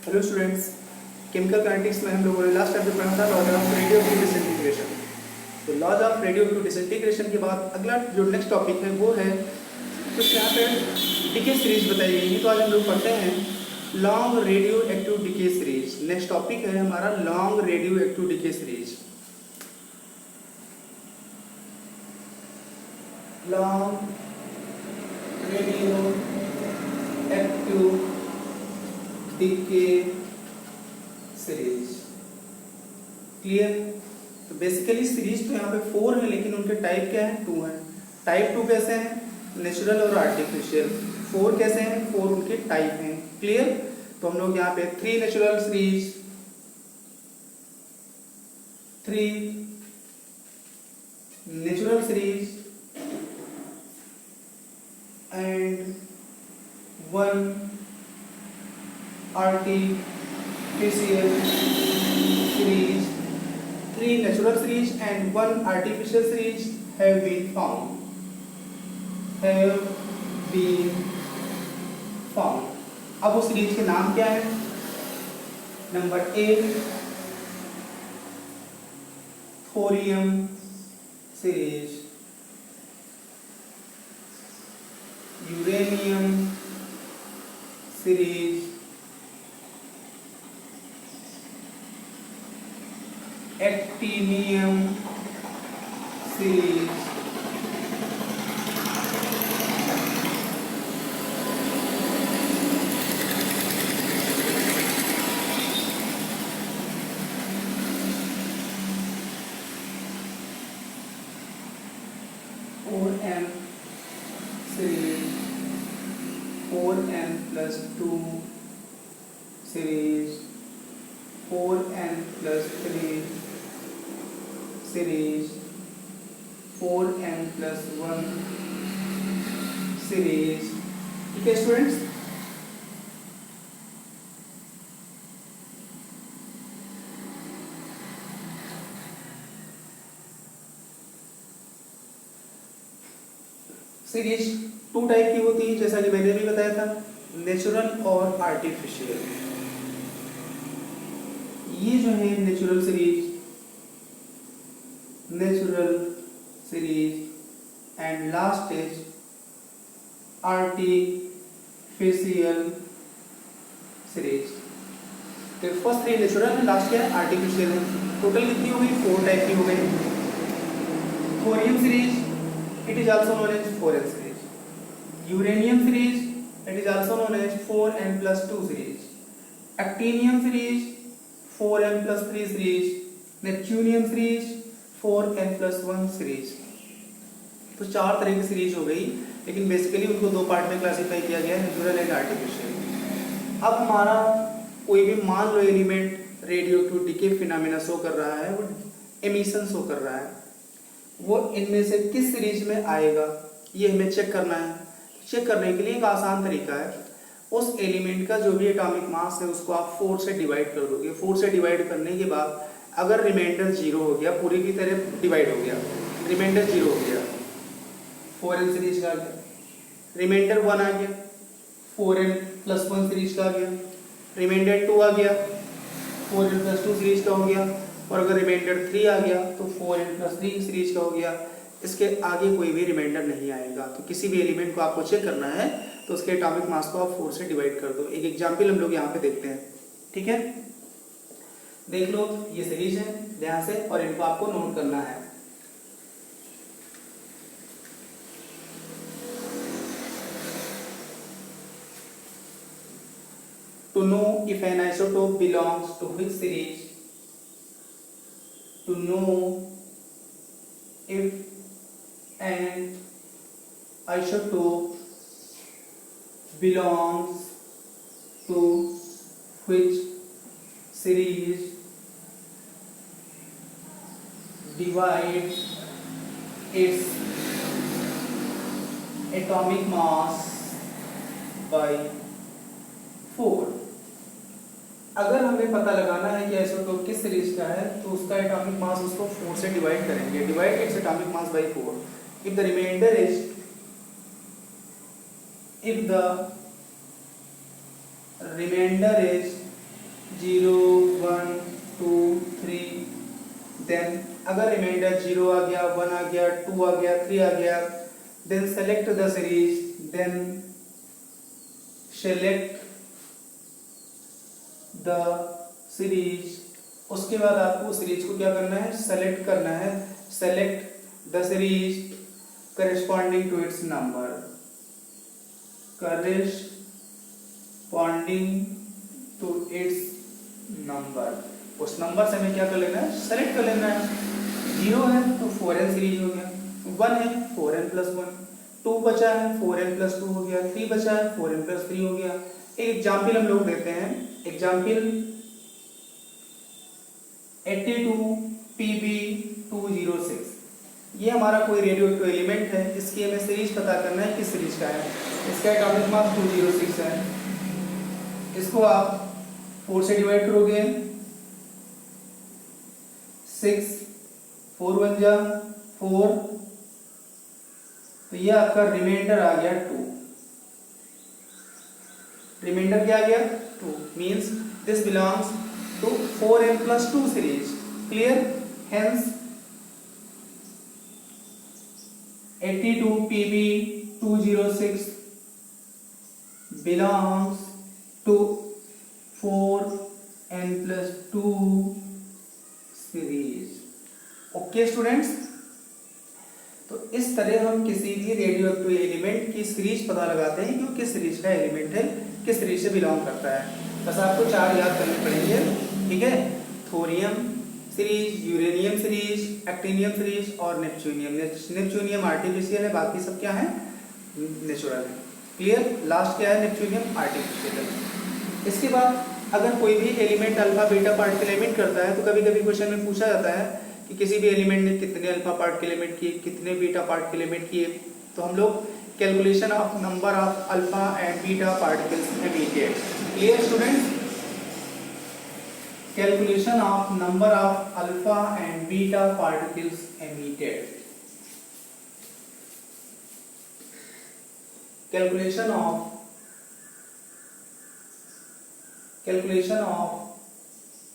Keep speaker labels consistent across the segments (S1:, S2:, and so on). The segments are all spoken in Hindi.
S1: हेलो स्टूडेंट्स, केमिकल काइनेटिक्स में हम लोगों ने लास्ट चैप्टर पढ़ा था लॉज ऑफ रेडियोएक्टिव डिसइंटीग्रेशन। तो लॉज ऑफ रेडियोएक्टिव डिसइंटीग्रेशन के बाद अगला जो नेक्स्ट टॉपिक है वो है कुछ यहाँ पे डीके सीरीज बताई गई है। तो आज हम लोग पढ़ते हैं long radioactive decay series. Next topic है हमारा long radioactive decay series. Long radioactive decay series. Clear? तो बेसिकली सीरीज तो यहाँ पे 4 है, लेकिन उनके टाइप क्या है? 2 है। टाइप 2 कैसे हैं? नेचुरल और आर्टिफिशियल। 4 कैसे हैं? 4 उनके टाइप हैं। क्लियर? तो हम लोग यहाँ पे 3 natural series, 3 natural series and 1 artificial series, 3 natural series and 1 artificial series have been found. अब उस सीरीज के नाम क्या है? नंबर A thorium series, uranium series, actinium series, और M series, 4n+2 series, 4n+3 series, 4n+1 series. ठीक है स्टूडेंट्स? सीरीज 2 टाइप की होती है, जैसा कि मैंने भी बताया था, नेचुरल और आर्टिफिशियल। ये जो है natural series and last is artificial series. तो फर्स्ट 3 नेचुरल है, लास्ट क्या है? आर्टिफिशियल है। टोटल कितनी हो गई? 4 टाइप की हो गई। Thorium series, it is also known as 4n series. Uranium series, it is also known as 4n+2 series. Actinium series, 4n+3 series. Neptunium series, 4n+1 series. तो 4 तरह की सीरीज हो गई, लेकिन बेसिकली उनको 2 पार्ट में क्लासिफाई किया गया है, नेचुरल एंड आर्टिफिशियल। अब हमारा कोई भी मान लो element radioactive decay phenomena show कर रहा है, वो एमिशन शो कर रहा है, वो इनमें से किस सीरीज में आएगा ये हमें चेक करना है। चेक करने के लिए एक आसान तरीका है, उस एलिमेंट का जो भी एटॉमिक मास है उसको आप 4 से डिवाइड कर दोगे। 4 से डिवाइड करने के बाद अगर रिमाइंडर 0 हो गया, पूरी की तरह डिवाइड हो गया, रिमाइंडर 0 हो गया, 4n सीरीज का आ गया। रिमाइंडर 1 आ गया, 4n+1 सीरीज का आ गया। रिमाइंडर 2 आ गया, 4n+2 सीरीज का हो गया। और अगर रिमाइंडर 3 आ गया तो 4n+3 सीरीज का हो गया। इसके आगे कोई भी रिमाइंडर नहीं आएगा। तो किसी भी एलिमेंट को आपको चेक करना है तो उसके एटॉमिक मास को आप 4 से डिवाइड कर दो। एक एग्जाम्पल हम लोग यहाँ पे देखते हैं। ठीक है, देख लो, ये सीरीज है ध्यान से, और इनको आपको नोट करना है। To know if an isotope belongs to which series, to know if an isotope belongs to which series, divide its atomic mass by 4। अगर हमें पता लगाना है कि आइसोटोप किस सीरीज का है तो उसका एटॉमिक मास उसको 4 से डिवाइड करेंगे। Divide its atomic mass by 4। If the remainder is 0 1 2 3, then अगर रिमाइंडर 0 आ गया, 1 आ गया, 2 आ गया, 3 आ गया, then select the series, then select the series. उसके बाद आपको सीरीज को क्या करना है, सेलेक्ट करना है। Select the series corresponding to its number, corresponding to its number. उस नंबर से हमें क्या कर लेना है, सेलेक्ट कर लेना है। 0 है तो 4n सीरीज हो गया, 1 है 4n प्लस 1, 2 बचा है 4n प्लस 2 हो गया, 3 बचा है 4n प्लस 3 हो गया। एक एग्जाम्पल हम लोग देते हैं, एग्जाम्पल 82PB206। ये हमारा कोई रेडियो एक्टिव एलिमेंट है, इसकी हमें सीरीज पता करना है, किस सीरीज का है। इसका एटॉमिक मास 206 है। इसको आप 4 से डिवाइड करोगे, 6 4 1 जा 4, तो ये आपका रिमाइंडर आ गया 2। रिमाइंडर क्या आ गया 2, means this belongs to 4n plus 2 series. Clear? Hence 82PB206 belongs to 4n plus 2 series. Okay students, तो इस तरह हम किसी भी रेडियो एक्टिव एलिमेंट की सीरीज पता लगाते हैं कि वो किस सीरीज का एलिमेंट है, किस सीरीज से बिलोंग करता है। बस आपको 4 याद करने पड़ेंगे, ठीक है। Thorium series, uranium series, actinium series और नेपच्यूनियम। नेपच्यूनियम आर्टिफिशियल है, बाकी सब क्या है, नेचुरल है। क्लियर? लास्ट क्या है, नेपच्यूनियम आर्टिफिशियल है। इसके बाद अगर कोई भी एलिमेंट अल्फा बीटा पार्ट के एलिमेंट करता है तो कभी कभी क्वेश्चन में पूछा जाता है कि किसी भी एलिमेंट ने कितने अल्फा पार्ट के एलिमेंट किए, कितने बीटा पार्ट के एलिमेंट किए। तो हम लोग calculation of number of alpha and beta particles emitted. Clear students? Calculation of number of alpha and beta particles emitted. Calculation of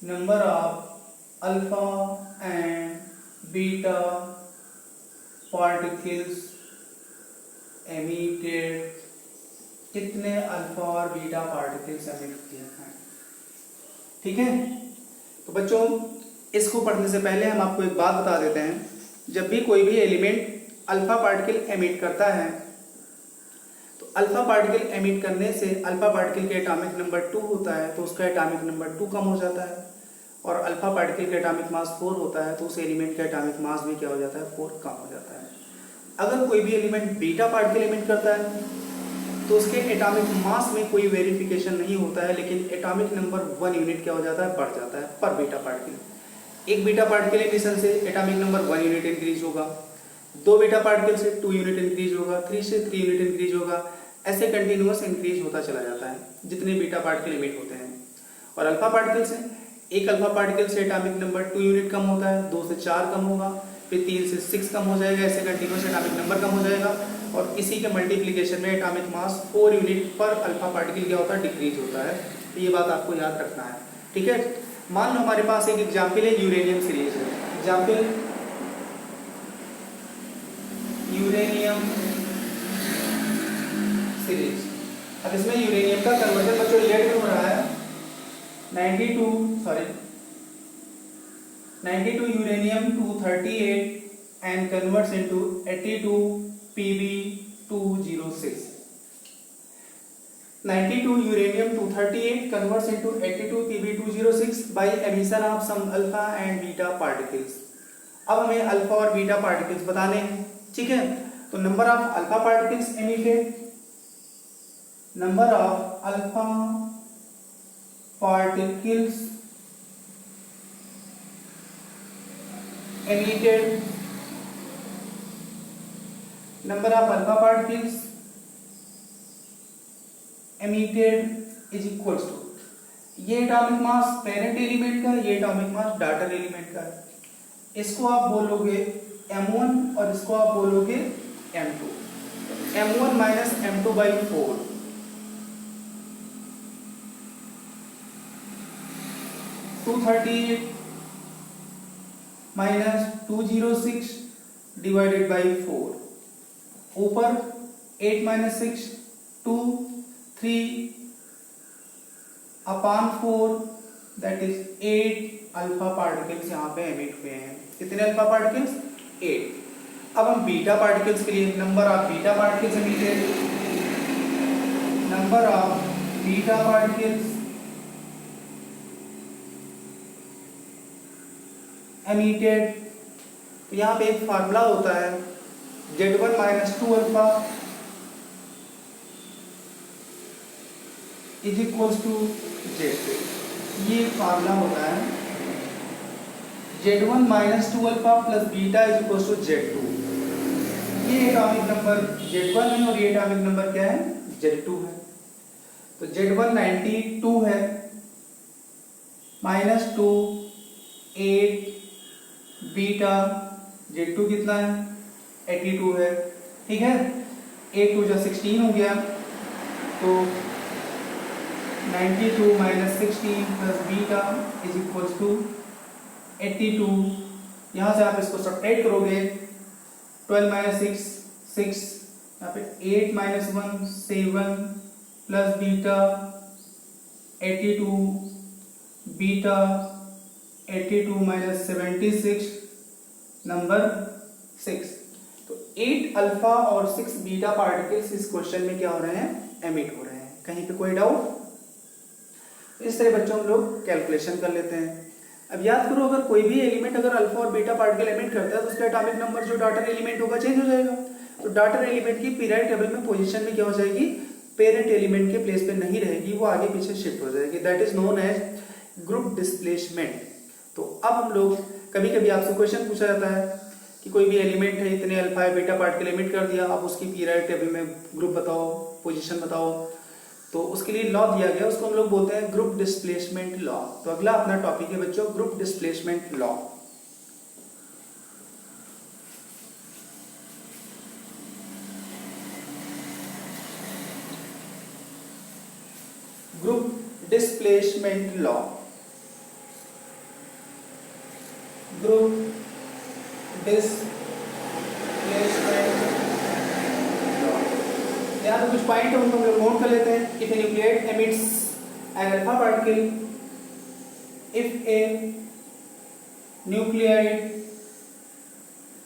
S1: number of alpha and beta particles emitted। कितने अल्फा और बीटा पार्टिकल्स एमिट किए हैं, ठीक है। तो बच्चों, इसको पढ़ने से पहले हम आपको एक बात बता देते हैं। जब भी कोई भी एलिमेंट अल्फा पार्टिकल एमिट करता है तो अल्फा पार्टिकल एमिट करने से अल्फा पार्टिकल के एटॉमिक नंबर 2 होता है तो उसका एटॉमिक नंबर 2 कम हो जाता है, और अल्फा पार्टिकल का एटॉमिक मास 4 होता है तो उस एलिमेंट का एटॉमिक मास भी क्या हो जाता है, 4 कम हो जाता है। अगर कोई भी एलिमेंट बीटा पार्टिकल एमिट करता है तो उसके एटॉमिक मास में कोई वेरिफिकेशन नहीं होता है, लेकिन एटॉमिक नंबर 1 यूनिट क्या हो जाता है, बढ़ जाता है पर बीटा पार्टिकल। एक बीटा पार्टिकल एमिशन से एटॉमिक नंबर 1 यूनिट इंक्रीज होगा, 2 बीटा पार्टिकल से 2 यूनिट इंक्रीज होगा, 3 से 3 यूनिट इंक्रीज होगा, ऐसे कंटिन्यूअस इंक्रीज होता चला जाता है जितने बीटा पार्टिकल एमिट होते हैं। और अल्फा पार्टिकल से, एक अल्फा पार्टिकल से एटॉमिक नंबर 2 यूनिट कम होता है, 2 से 4 कम होगा, फिर 3 से 6 कम हो जाएगा, ऐसे कंटिन्यूअस एटॉमिक नंबर कम हो जाएगा, और इसी के मल्टीप्लिकेशन में एटॉमिक मास 4 यूनिट पर अल्फा पार्टिकल क्या होता है, डिक्रीज होता है। तो ये बात आपको याद रखना है, ठीक है। मान लो हमारे पास एक एग्जाम्पल है, यूरेनियम सीरीज है। Example uranium series. अब इसमें यूरेनियम का कन्वर्जन बच्चों लेट में हो रहा है। 92 uranium 238 and converts into 82 Pb206। 92 uranium 238 converts into 82 Pb206 by emission of some alpha and beta particles। अब हमें अल्फा और बीटा पार्टिकल्स बताने हैं, ठीक है। तो number of alpha particles emitted, number of alpha particles emitted, number of alpha particles emitted is equals to, ये एटॉमिक मास पेरेंट एलिमेंट का, ये एटॉमिक मास डॉटर एलिमेंट का है। इसको आप बोलोगे m1 और इसको आप बोलोगे m2। m1 minus m2 by 4, 238 minus 206 divided by 4, ऊपर 8 minus 6 2, 3 upon 4 that is 8 alpha particles यहाँ पे एमिट हुए हैं। कितने अल्फा पार्टिकल्स? 8। अब हम बीटा पार्टिकल्स के लिए number of beta particles emitted, number of beta particles emitted, तो यहाँ पे एक फार्मूला होता है Z1 minus 2 alpha is equals to Z2। ये फार्मूला होता है Z1 minus 2 alpha plus beta is equals to Z2। ये एटॉमिक नंबर Z1 है और ये एटॉमिक नंबर क्या है? Z2 है। तो Z1 92 है, माइनस 2 8 बीटा Z2 कितना है? 82 है। ठीक है, 8 2 जा 16 हो गया, तो 92 minus 16 plus beta is equals to 82। यहाँ से आप इसको सब्ट्रैक्ट करोगे, 12 माइनस 6 यहाँ पे 8 minus 1 7 plus beta 82 beta 82 minus 76 number 6। तो 8 अल्फा और 6 बीटा पार्टिकल्स इस क्वेश्चन में क्या हो रहे हैं? एमिट हो रहे हैं। कहीं पे कोई डाउट? इस तरह बच्चों हम लोग कैलकुलेशन कर लेते हैं। अब याद करो, अगर कोई भी एलिमेंट अगर अल्फा और बीटा पार्टिकल एमिट करता है तो उसका एटॉमिक नंबर जो डॉटर एलिमेंट होगा चेंज हो जाएगा। तो डॉटर एलिमेंट की पीरियोडिक टेबल में पोजीशन में क्या हो जाएगी? पेरेंट एलिमेंट के प्लेस पे नहीं रहेगी, वो आगे पीछे शिफ्ट हो जाएगी। That is known age group displacement. तो अब हम लोग कभी कभी आपसे क्वेश्चन पूछा जाता है कि कोई भी एलिमेंट है, इतने अल्फा या बीटा पार्टिकल एमिट कर दिया, अब उसकी पीरियोडिक टेबल में ग्रुप बताओ, पोजीशन बताओ। तो उसके लिए लॉ दिया गया, उसको हम लोग बोलते हैं ग्रुप डिस्प्लेसमेंट लॉ। तो अगला अपना टॉपिक है बच्चों group displacement law. Group displacement law, group displacement law. यहाँ पे कुछ पॉइंट है उनको हम लोग नोट कर लेते हैं। If a nuclide emits an alpha particle, if a nuclide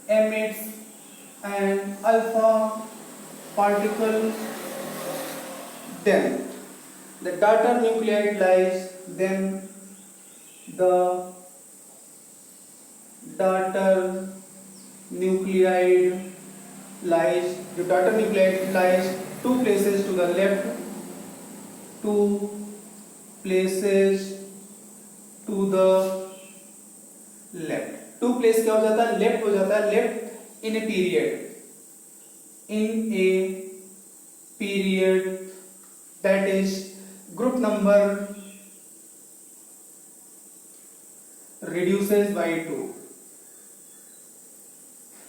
S1: emits an alpha particle, then the daughter nuclide lies, then the daughter nuclide lies, the daughter nuclide lies 2 places to the left, 2 places to the left। 2 place क्या हो जाता है? लेफ्ट हो जाता है। Left in a period, in a period that is group number reduces by 2,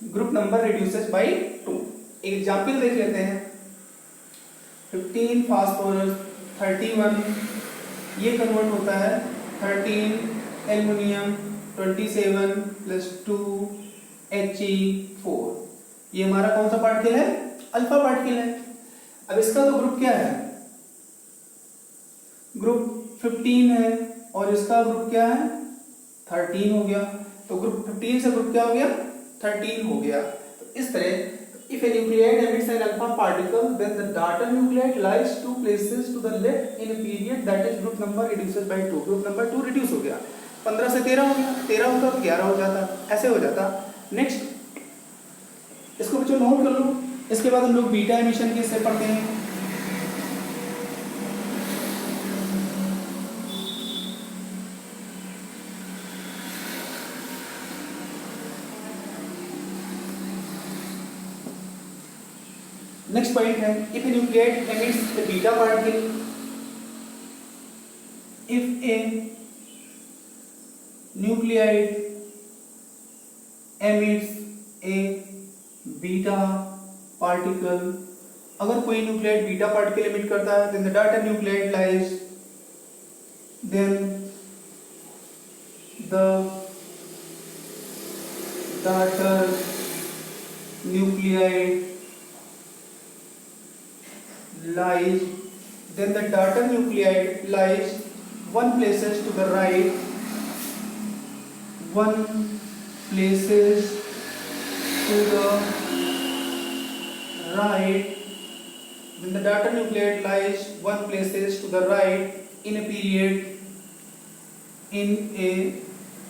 S1: group number reduces by 2। Example देख लेते हैं। 15 फास्फोरस 31, ये कन्वर्ट होता है 13 एल्युमिनियम 27 प्लस 2 He4। ये हमारा कौन सा पार्टिकल है? अल्फा पार्टिकल है। अब इसका तो ग्रुप क्या है? ग्रुप 15 है और इसका ग्रुप क्या है? 13 हो गया। तो ग्रुप 15 से ग्रुप क्या हो गया? 13 हो गया। तो इस तरह if a nuclide emits an alpha particle, then the daughter nuclide lies 2 places to the left in a period that is group number reduces by 2। Group number 2 reduce हो गया, 15 से 13 हो गया, 13 होता तो 11 हो जाता, ऐसे हो जाता। नेक्स्ट इसको बच्चों नोट कर लो। इसके बाद हम लोग बीटा एमिशन के स्टेप पढ़ते हैं। नेक्स्ट पॉइंट है if a nuclide emits a beta particle, if a nuclide emits a beta particle, अगर कोई न्यूक्लियड बीटा पार्टिकल एमिट करता है then the daughter nuclide lies, then the daughter nuclide lies, then the daughter nuclide lies one places to the right, one places to the right, then the daughter nuclide lies one places to the right in a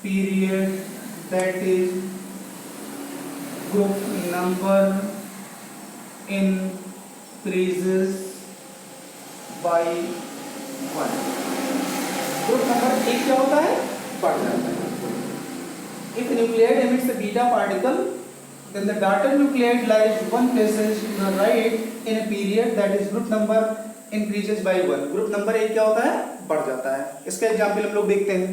S1: period that is group number increases by 1. Group number एक क्या होता है, बढ़ जाता है. If a nucleide emits a beta particle, then the daughter nucleide lies one places to the right in a period that is group number increases by 1. Group number एक क्या होता है, बढ़ जाता है. इसका एग्जाम्पल हम लोग देखते हैं.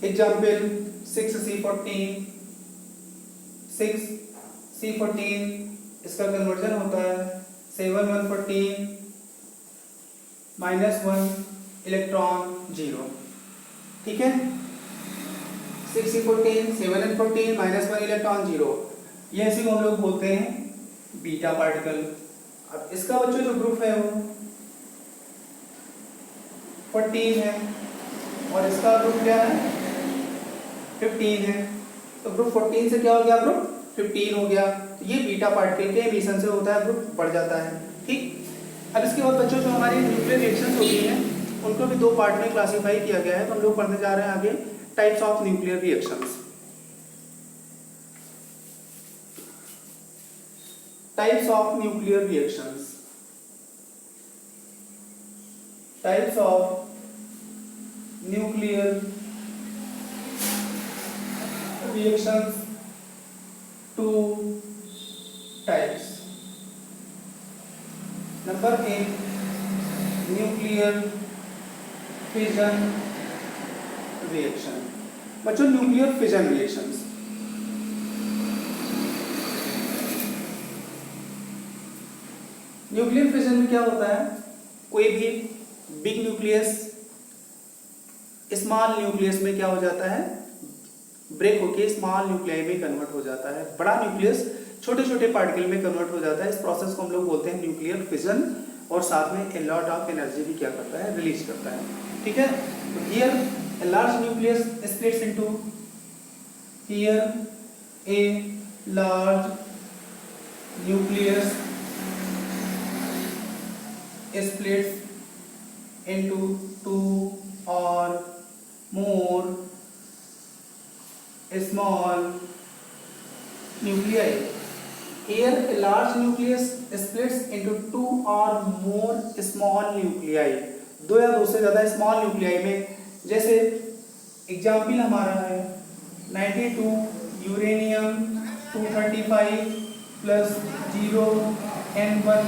S1: एग्जाम्पल 6C14, 6C14 इसका कन्वर्जन होता है 7 1 14 -1 इलेक्ट्रॉन 0. ठीक है, 6C14 7 and 14 -1 इलेक्ट्रॉन 0, ये इसी को हम लोग बोलते हैं बीटा पार्टिकल. अब इसका बच्चों जो ग्रुप है वो 14 है और इसका ग्रुप क्या है 15 है. तो ग्रुप 14 से क्या हो गया, ग्रुप 15 हो गया. तो ये बीटा पार्टिकल के एमिशन से होता है, ग्रुप बढ़ जाता है. ठीक. अब इसके बाद बच्चों जो हमारी न्यूक्लियर रिएक्शंस होती हैं उनको भी दो पार्ट में क्लासिफाई किया गया है. तो हम लोग पढ़ने जा रहे हैं आगे types of nuclear reactions. Types of nuclear reactions. Types of nuclear reactions, 2 types. Number 1, nuclear fission reaction. बच्चों nuclear fission reactions, nuclear fission में क्या होता है, कोई भी बिग न्यूक्लियस स्मॉल न्यूक्लियस में क्या हो जाता है, ब्रेक होके स्मॉल न्यूक्लियाई में कन्वर्ट हो जाता है. बड़ा न्यूक्लियस छोटे छोटे पार्टिकल में कन्वर्ट हो जाता है. इस प्रोसेस को हम लोग बोलते हैं न्यूक्लियर फिजन और साथ में ए लॉट ऑफ एनर्जी भी क्या करता है, रिलीज करता है. ठीक है. तो here a large nucleus splits into, here a large nucleus splits into 2 or more small nuclei. Here a large nucleus splits into 2 or more small nuclei. दो या दो से ज्यादा स्मॉल न्यूक्लियाई में, जैसे एग्जाम्पल हमारा है 92 यूरेनियम 235 प्लस 0 N1.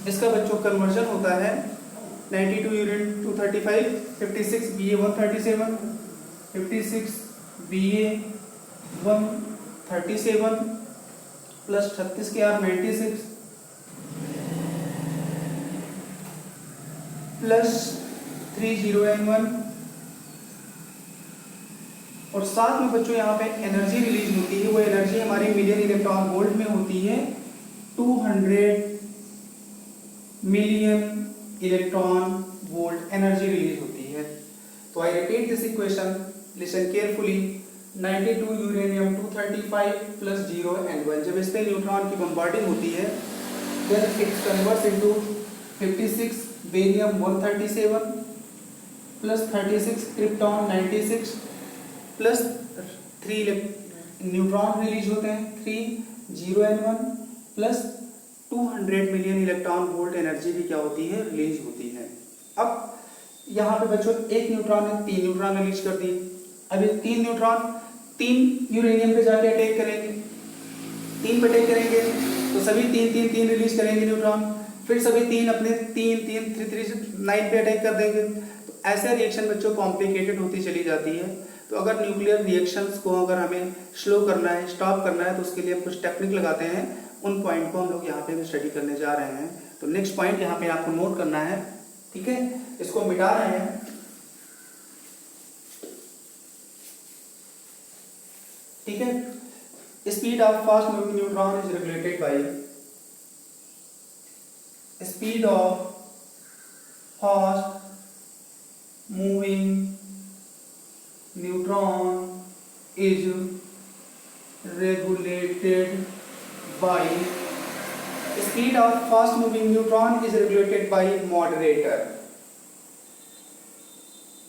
S1: इसका बच्चों कन्वर्जन होता है 92 यूरेनियम 235 56 Ba 137 56 Ba 137 प्लस 36 के आर 96 प्लस 30N1. और साथ में बच्चों यहाँ पे एनर्जी रिलीज होती है. वो एनर्जी हमारे मिलियन इलेक्ट्रॉन वोल्ट में होती है. 200 million electron volt energy release होती है. तो I repeat this equation, listen carefully. 92 uranium 235 plus 0 N1. जब इस पे न्यूट्रॉन की बम्बार्डिंग होती है then it converts into 56 barium 137 plus 36 krypton 96 plus 3 neutron release होते हैं 30N1 plus 200 million electron volt energy भी क्या होती है, रिलीज होती है. अब यहाँ पे बच्चों एक न्यूट्रॉन ने 3 न्यूट्रॉन रिलीज कर दिए. अब ये 3 न्यूट्रॉन 3 यूरेनियम पे जाके अटैक करेंगे. 3 पे अटैक करेंगे तो सभी 3 रिलीज करेंगे न्यूट्रॉन. फिर सभी 3 अपने 3 9 पे अटैक कर देंगे. तो ऐसे रिएक्शन बच्चों कॉम्प्लिकेटेड होती चली जाती है. तो अगर न्यूक्लियर रिएक्शंस को अगर हमें स्लो करना है, स्टॉप करना है, तो उसके लिए हम कुछ टेक्निक लगाते हैं। उन पॉइंट को हम लोग यहाँ पे स्टडी करने जा रहे हैं। तो नेक्स्ट पॉइंट यहाँ पे आपको नोट करना है, ठीक है। इसको मिटा रहे हैं, ठीक है। Speed of fast moving neutron is regulated by speed of fast moving neutron is regulated by speed of fast moving neutron is regulated by moderator।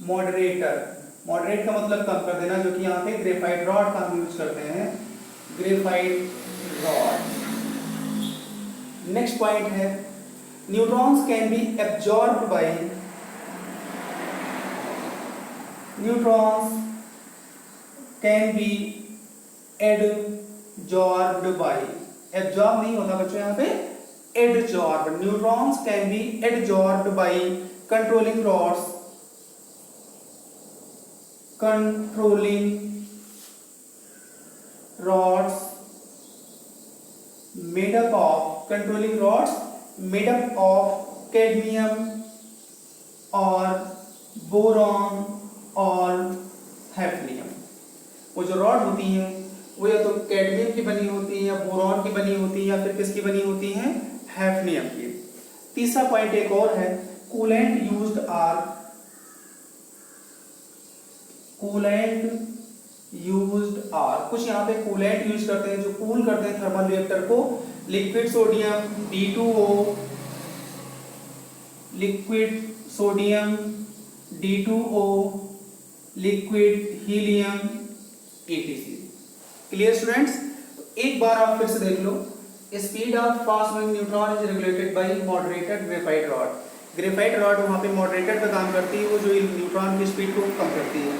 S1: Moderate का मतलब कम कर देना, जो कि यहाँ पे ग्रेफाइट रॉड का हम यूज करते हैं, ग्रेफाइट रॉड। नेक्स्ट पॉइंट है neutrons can be absorbed by can be adsorbed by, absorb नहीं होता बच्चों यहाँ पे, adsorb. Neutrons can be adsorbed by controlling rods, made up of cadmium or boron or hafnium। वो जो रॉड होती हैं वो या तो कैडमियम की बनी होती है, या बोरॉन की बनी होती है, या फिर किसकी बनी होती हैं, हैफनियम की। तीसरा पॉइंट एक और है, कूलेंट यूज्ड आर, कुछ यहाँ पे कूलेंट यूज करते हैं जो कूल करते हैं थर्मल रिएक्टर को। Liquid sodium D2O, liquid helium etc। Clear students? एक बार आप फिर से देख लो, speed of fast moving neutron is regulated by moderated graphite rod. Graphite rod वहाँ पे मॉडरेटर का काम करती है, वो जो न्यूट्रॉन की स्पीड को कम करती है।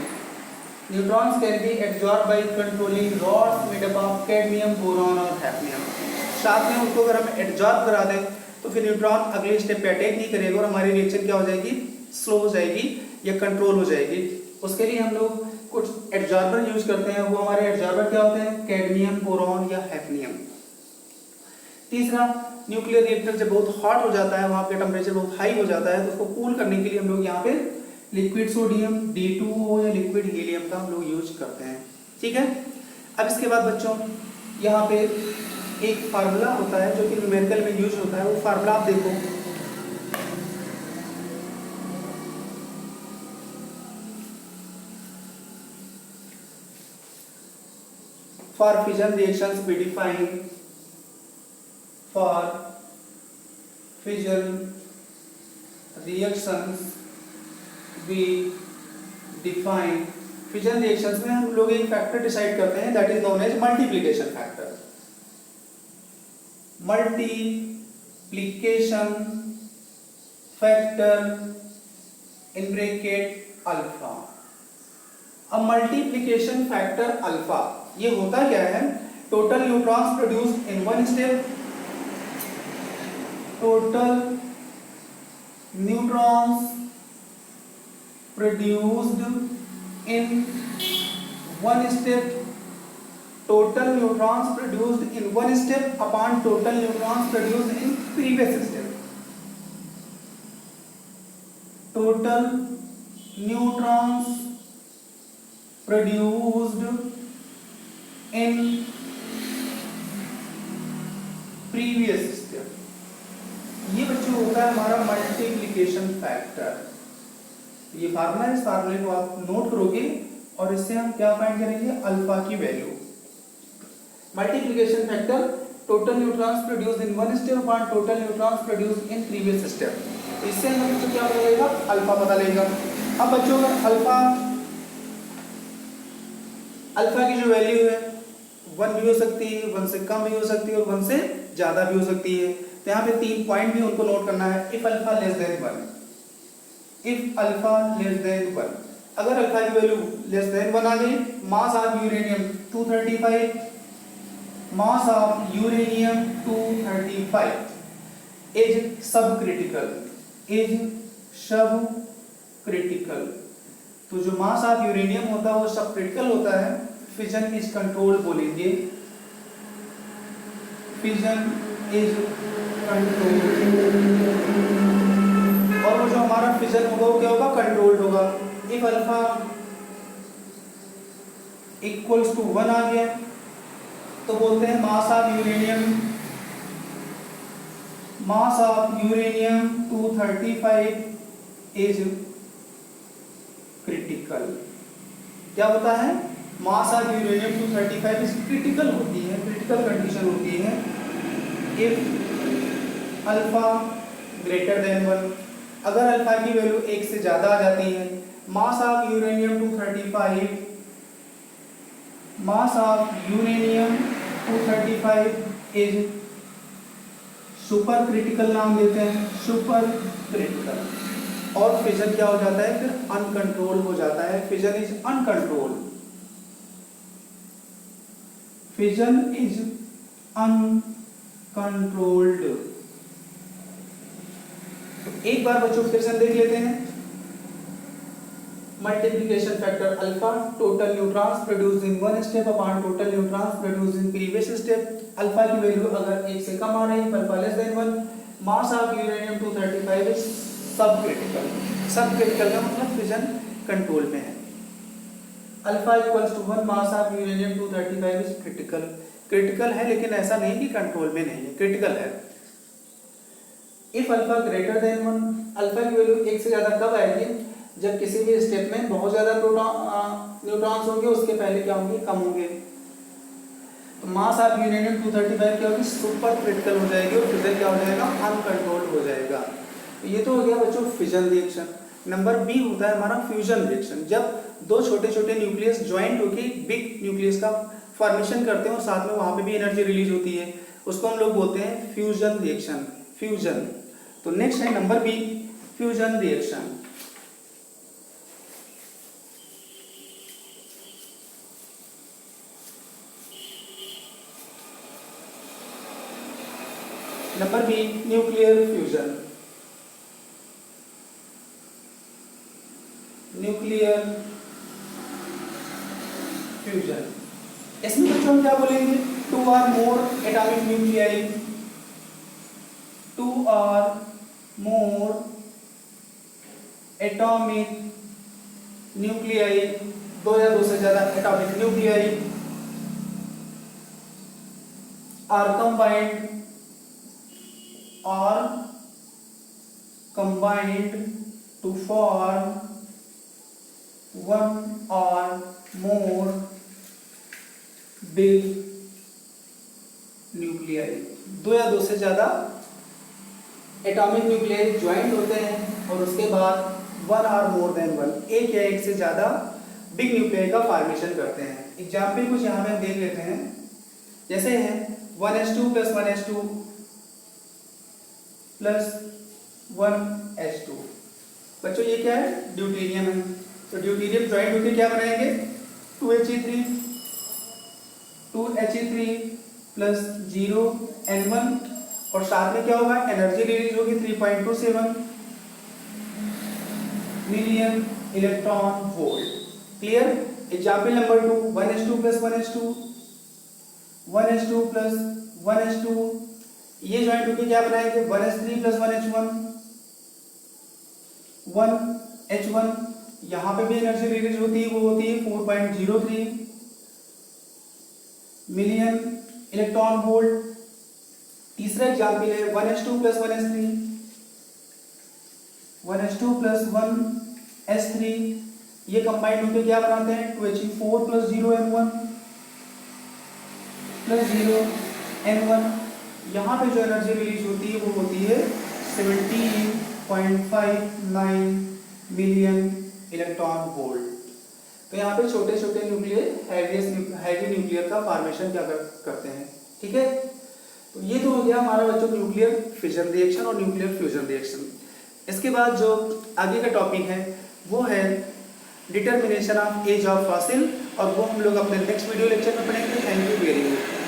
S1: Neutrons can be absorb by controlling rods made up of cadmium, boron और हैफनियम। साथ में उनको अगर हम एब्जॉर्ब करा दें तो फिर न्यूट्रॉन अगले स्टेप पे अटैक नहीं करेगा और हमारी रिएक्शन क्या हो जाएगी, स्लो हो जाएगी या कंट्रोल हो जाएगी। उसके लिए हम लोग कुछ एब्जॉर्बर यूज करते हैं। वो हमारे एब्जॉर्बर क्या होते हैं, कैडमियम, बोरॉन या हैफनियम। तीसरा, न्यूक्लियर रिएक्टर जब बहुत हॉट हो जाता है, वहाँ पे टेम्परेचर बहुत हाई हो जाता है, तो उसको कूल करने के लिए हम लोग यहाँ पे लिक्विड सोडियम D2O या लिक्विड हीलियम का हम लोग यूज करते हैं, ठीक है। अब इसके बाद बच्चों यहाँ पे एक फार्मूला होता है जो कि न्यूमेरिकल में यूज होता है। वो फार्मूला आप देखो, for fission reactions we define fission reactions में हम लोग एक फैक्टर डिसाइड करते हैं, that is known as multiplication factor. Multiplication factor in bracket alpha. अब मल्टीप्लिकेशन फैक्टर अल्फा ये होता क्या है, total neutrons produced in one step, total neutrons produced in one step, total neutrons produced in one step upon total neutrons produced in previous step, total neutrons produced in previous step। ये बच्चों होता है हमारा मल्टीप्लिकेशन फैक्टर। ये फार्मूला है, इस फार्मूले को आप नोट करोगे और इससे हम क्या फाइंड करेंगे, अल्फा की value. Multiplication factor total neutrons produced in one step upon total neutrons produced in previous step. इससे हमें बच्चों क्या पता लगेगा, अल्फा पता लगेगा। अब बच्चों अल्फा की जो वैल्यू है 1 भी हो सकती है, 1 से कम भी हो सकती है और 1 से ज्यादा भी हो सकती है। तो यहाँ पे 3 पॉइंट भी उनको नोट करना है। If alpha less than 1, if alpha less than 1, अगर अल्फा की वैल्यू लेस देन 1 आ गई, मास of uranium 235, mass of uranium 235 is sub critical, तो जो मास ऑफ यूरेनियम होता है वो सब क्रिटिकल होता है, फिजन इज कंट्रोल्ड बोलेंगे, फिजन इज कंट्रोल्ड। और वो जो हमारा फिजन होगा वो क्या होगा, कंट्रोल्ड होगा। इफ अल्फा इक्वल्स टू 1 आ गया तो बोलते हैं मास of uranium, mass of uranium 235 is critical. क्या होता है, मास ऑफ यूरेनियम 235 इज क्रिटिकल होती है, क्रिटिकल कंडीशन होती है। इफ अल्फा ग्रेटर देन 1, अगर अल्फा की वैल्यू 1 से ज्यादा आ जाती है, मास of uranium 235, mass of uranium 235 is super critical, नाम देते हैं सुपर क्रिटिकल। और फिजन क्या हो जाता है, फिर अनकंट्रोल हो जाता है, fission is uncontrol, fission is uncontrolled. एक बार बच्चों फिर से देख लेते हैं, multiplication factor alpha, total neutrons produced in one step upon total neutrons produced in previous step. Alpha की वैल्यू अगर 1 से कम आ रही है, alpha less than 1, mass of uranium 235 is sub critical. Sub critical का मतलब फिजन कंट्रोल में है। Alpha equals to 1, mass of uranium 235 is critical. Critical है लेकिन ऐसा नहीं कि कंट्रोल में नहीं है, क्रिटिकल है। If alpha greater than 1, alpha की वैल्यू 1 से ज्यादा कब आएगी, जब किसी भी स्टेप में बहुत ज्यादा न्यूट्रॉन्स होंगे, उसके पहले क्या होंगे, कम होंगे। तो मास ऑफ यूरेनियम 235 क्या होगी, सुपर क्रिटिकल हो जाएगी और फिजन क्या हो जाएगा, अनकंट्रोल्ड हो जाएगा। तो ये तो हो गया बच्चों फिजन रिएक्शन। नंबर बी होता है हमारा फ्यूजन रिएक्शन, जब दो छोटे छोटे न्यूक्लियस ज्वाइंट होकर बिग न्यूक्लियस का फॉर्मेशन करते हैं और साथ में वहां पे भी एनर्जी रिलीज होती है, उसको हम लोग बोलते हैं फ्यूजन रिएक्शन, फ्यूजन। तो नेक्स्ट है number B, fusion reaction. Number B, nuclear fusion. Nuclear fusion, इसमें बच्चों हम क्या बोलेंगे, 2 or more atomic nuclei, 2 or more atomic nuclei, 2 या 2 से ज्यादा atomic nuclei are combined to form 1 or more big nuclei। 2 या 2 से ज्यादा एटॉमिक न्यूक्लियाई ज्वाइंट होते हैं और उसके बाद 1 or more than 1, एक या एक से ज्यादा बिग न्यूक्लियाई का फॉर्मेशन करते हैं। एग्जाम्पल कुछ यहाँ में देख लेते हैं, जैसे है 1s2 plus 1s2 plus 1s2। बच्चों ये क्या है, ड्यूटेरियम है। तो ड्यूटेरियम ज्वाइंट होकर क्या बनाएंगे, 2He3 plus 0n1 और साथ में क्या होगा, एनर्जी रिलीज होगी 3.27 million electron volt. Clear. Example number 2, 1s2 plus 1s2, 1s2 plus 1s2, ये ज्वाइंट होकर क्या बनाएंगे, 1s3 plus 1h1, 1h1, यहाँ पे भी एनर्जी रिलीज होती है, वो होती है 4.03 मिलियन इलेक्ट्रॉन वोल्ट। तीसरा एग्जाम्पल है 1s2 plus 1s3, 1s2 plus 1s3, ये कंबाइंड होकर क्या बनाते हैं, 2He4 plus 0n1 plus 0n1। यहाँ पे जो एनर्जी रिलीज होती है वो होती है 17.59 मिलियन इलेक्ट्रॉन वोल्ट। तो यहाँ पे छोटे छोटे न्यूक्लियर हैवी न्यूक्लियर का फॉर्मेशन क्या करते हैं, ठीक है। तो ये तो हो गया हमारा बच्चों न्यूक्लियर फिजन रिएक्शन और न्यूक्लियर फ्यूजन रिएक्शन। इसके बाद जो आगे का टॉपिक है वो है determination of age of fossil, और वो हम लोग अपने नेक्स्ट वीडियो लेक्चर में पढ़ेंगे। Thank you very much.